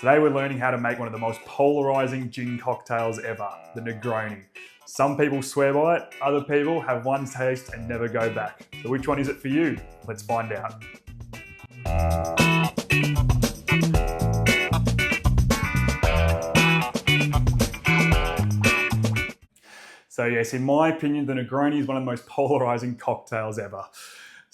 Today we're learning how to make one of the most polarizing gin cocktails ever, the Negroni. Some people swear by it, other people have one taste and never go back. So which one is it for you? Let's find out. So yes, in my opinion, the Negroni is one of the most polarizing cocktails ever.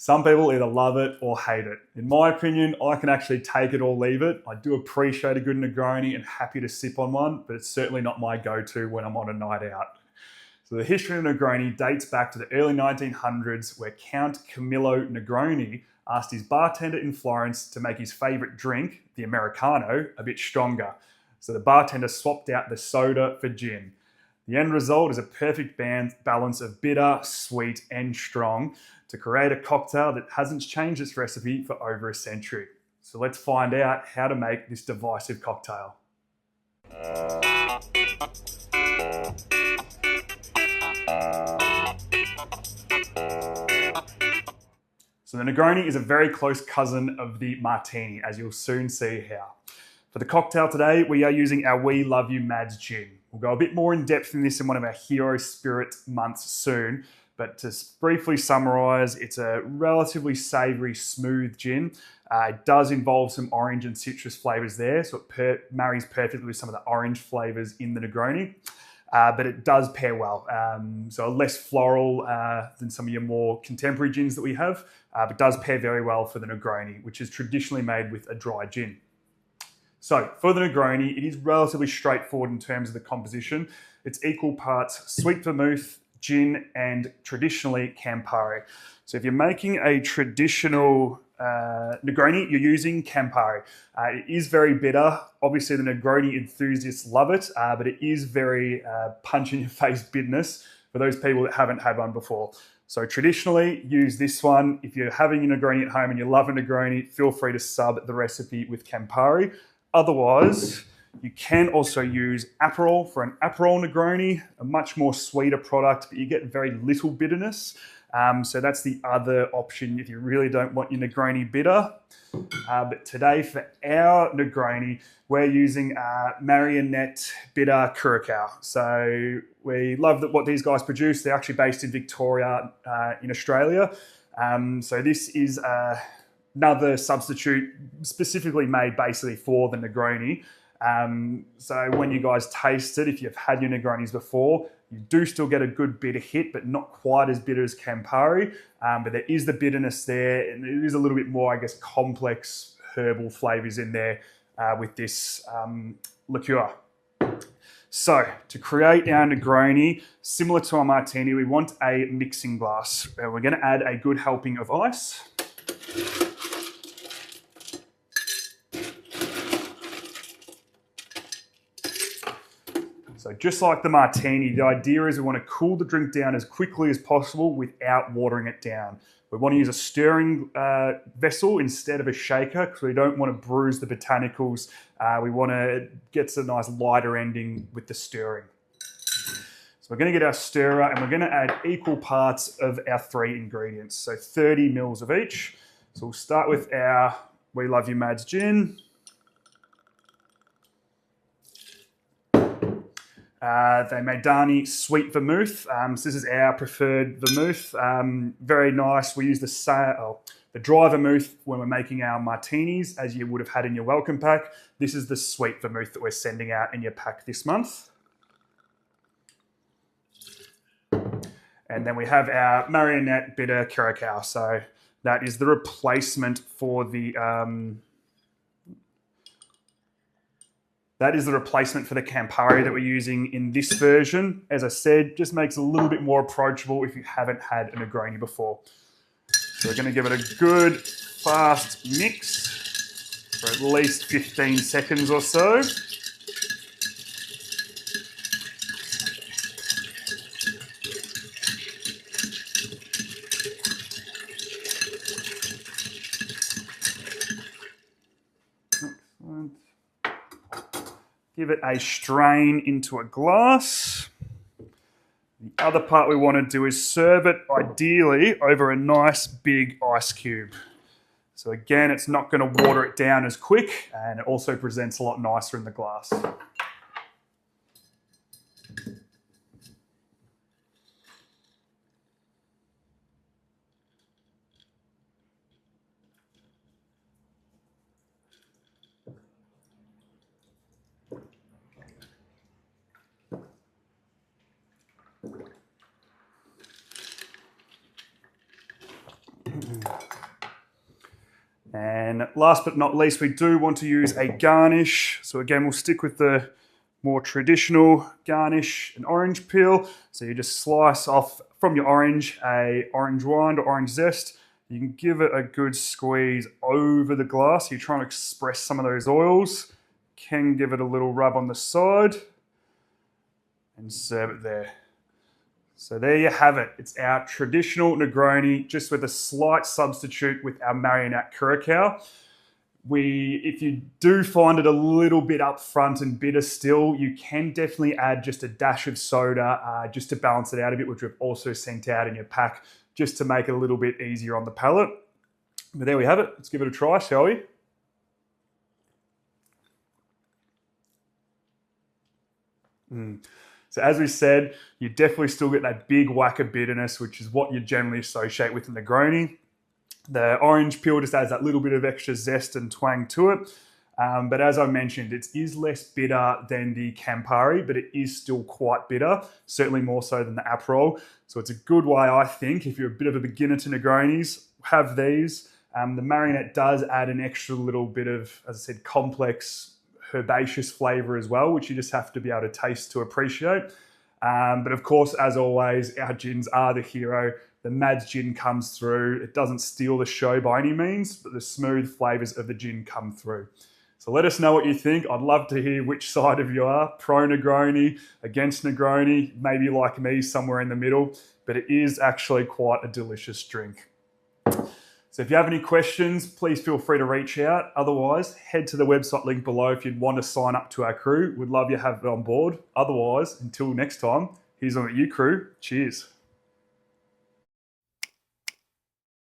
Some people either love it or hate it. In my opinion, I can actually take it or leave it. I do appreciate a good Negroni and happy to sip on one, but it's certainly not my go-to when I'm on a night out. So the history of Negroni dates back to the early 1900s, where Count Camillo Negroni asked his bartender in Florence to make his favorite drink, the Americano, a bit stronger. So the bartender swapped out the soda for gin. The end result is a perfect balance of bitter, sweet, and strong to create a cocktail that hasn't changed its recipe for over a century. So let's find out how to make this divisive cocktail. So the Negroni is a very close cousin of the Martini, as you'll soon see how. For the cocktail today, we are using our We Love You Mads gin. We'll go a bit more in depth in this in one of our Hero Spirit months soon, but to briefly summarise, it's a relatively savoury, smooth gin. It does involve some orange and citrus flavours there, so it marries perfectly with some of the orange flavours in the Negroni. But it does pair well. So less floral than some of your more contemporary gins that we have, but does pair very well for the Negroni, which is traditionally made with a dry gin. So for the Negroni, it is relatively straightforward in terms of the composition. It's equal parts sweet vermouth, gin, and traditionally Campari. So if you're making a traditional Negroni, you're using Campari. It is very bitter. Obviously, the Negroni enthusiasts love it, but it is very punch-in-your-face bitterness for those people that haven't had one before. So traditionally, use this one. If you're having a Negroni at home and you love a Negroni, feel free to sub the recipe with Campari. Otherwise, you can also use Aperol for an Aperol Negroni, a much more sweeter product, but you get very little bitterness. So that's the other option if you really don't want your Negroni bitter. But today for our Negroni, we're using Marionette Bitter Curacao. So we love what these guys produce. They're actually based in Victoria in Australia. So this is another substitute specifically made basically for the Negroni. So when you guys taste it, if you've had your Negronis before, you do still get a good bitter hit, but not quite as bitter as Campari. But there is the bitterness there, and it is a little bit more, I guess, complex herbal flavours in there with this liqueur. So to create our Negroni, similar to our Martini, we want a mixing glass. We're going to add a good helping of ice. So just like the Martini, the idea is we want to cool the drink down as quickly as possible without watering it down. We want to use a stirring vessel instead of a shaker because we don't want to bruise the botanicals. We want to get a nice lighter ending with the stirring. So we're going to get our stirrer and we're going to add equal parts of our three ingredients. So 30 mils of each. So we'll start with our We Love You Mads gin. The Medani Sweet Vermouth. So this is our preferred vermouth. Very nice. We use the dry vermouth when we're making our martinis, as you would have had in your welcome pack. This is the sweet vermouth that we're sending out in your pack this month. And then we have our Marionette Bitter Curacao. So that is the replacement for the Campari that we're using in this version. As I said, just makes it a little bit more approachable if you haven't had a Negroni before. So we're going to give it a good, fast mix for at least 15 seconds or so. Excellent. Give it a strain into a glass. The other part we want to do is serve it ideally over a nice big ice cube. So again, it's not going to water it down as quick, and it also presents a lot nicer in the glass. And last but not least, we do want to use a garnish. So again, we'll stick with the more traditional garnish, an orange peel. So you just slice off from your orange a orange rind or orange zest. You can give it a good squeeze over the glass. You're trying to express some of those oils. Can give it a little rub on the side and serve it there. So there you have it. It's our traditional Negroni, just with a slight substitute with our marionette curacao. If you do find it a little bit upfront and bitter still, you can definitely add just a dash of soda just to balance it out a bit, which we've also sent out in your pack, just to make it a little bit easier on the palate. But there we have it. Let's give it a try, shall we? So as we said, you definitely still get that big whack of bitterness, which is what you generally associate with the Negroni. The orange peel just adds that little bit of extra zest and twang to it. But as I mentioned, it is less bitter than the Campari, but it is still quite bitter, certainly more so than the Aperol. So it's a good way, I think, if you're a bit of a beginner to Negronis, have these. The Marionette does add an extra little bit of, as I said, complex herbaceous flavour as well, which you just have to be able to taste to appreciate. But of course, as always, our gins are the hero. The Mads gin comes through. It doesn't steal the show by any means, but the smooth flavours of the gin come through. So let us know what you think. I'd love to hear which side of you are, pro Negroni, against Negroni, maybe like me, somewhere in the middle, but it is actually quite a delicious drink. So if you have any questions, please feel free to reach out. Otherwise, head to the website link below if you'd want to sign up to our crew. We'd love you to have it on board. Otherwise, until next time, here's on you crew. Cheers.